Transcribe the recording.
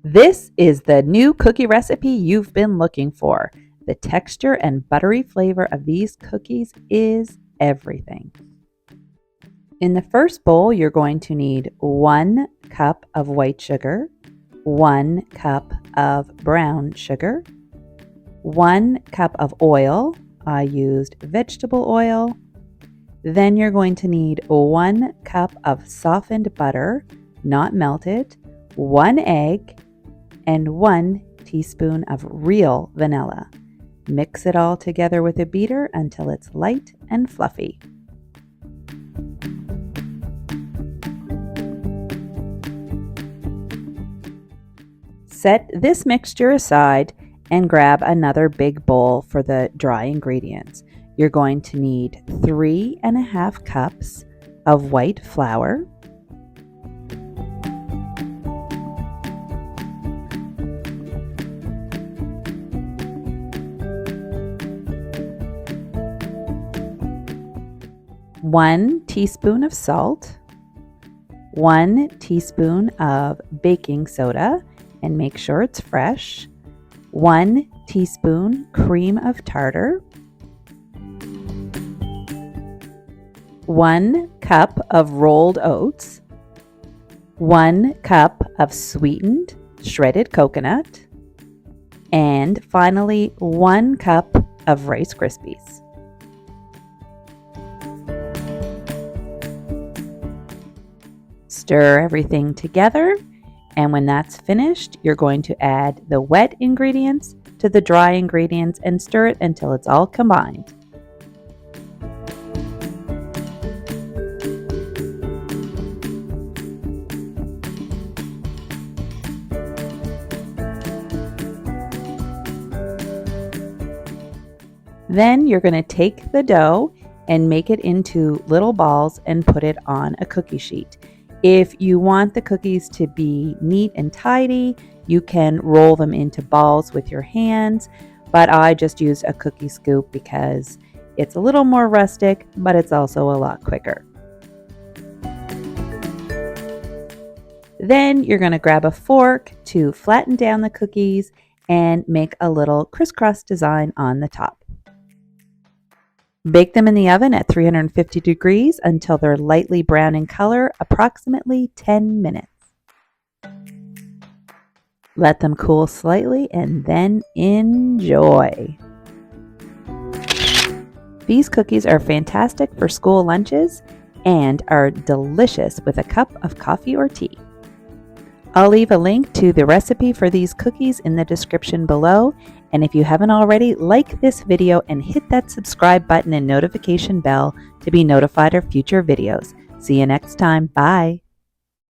This is the new cookie recipe you've been looking for. The texture and buttery flavor of these cookies is everything. In the first bowl, you're going to need 1 cup of white sugar, 1 cup of brown sugar, 1 cup of oil. I used vegetable oil. Then you're going to need 1 cup of softened butter, not melted, 1 egg, and 1 teaspoon of real vanilla. Mix it all together with a beater until it's light and fluffy. Set this mixture aside and grab another big bowl for the dry ingredients. You're going to need 3½ cups of white flour, 1 teaspoon of salt, 1 teaspoon of baking soda, and make sure it's fresh, 1 teaspoon cream of tartar, 1 cup of rolled oats, 1 cup of sweetened shredded coconut, and finally 1 cup of Rice Krispies. Stir everything together, and when that's finished, you're going to add the wet ingredients to the dry ingredients and stir it until it's all combined. Then you're going to take the dough and make it into little balls and put it on a cookie sheet. If you want the cookies to be neat and tidy, you can roll them into balls with your hands, but I just used a cookie scoop because it's a little more rustic, but it's also a lot quicker. Then you're going to grab a fork to flatten down the cookies and make a little crisscross design on the top. Bake them in the oven at 350 degrees until they're lightly brown in color, approximately 10 minutes. Let them cool slightly and then enjoy. These cookies are fantastic for school lunches and are delicious with a cup of coffee or tea. I'll leave a link to the recipe for these cookies in the description below. And if you haven't already, like this video and hit that subscribe button and notification bell to be notified of future videos. See you next time. Bye.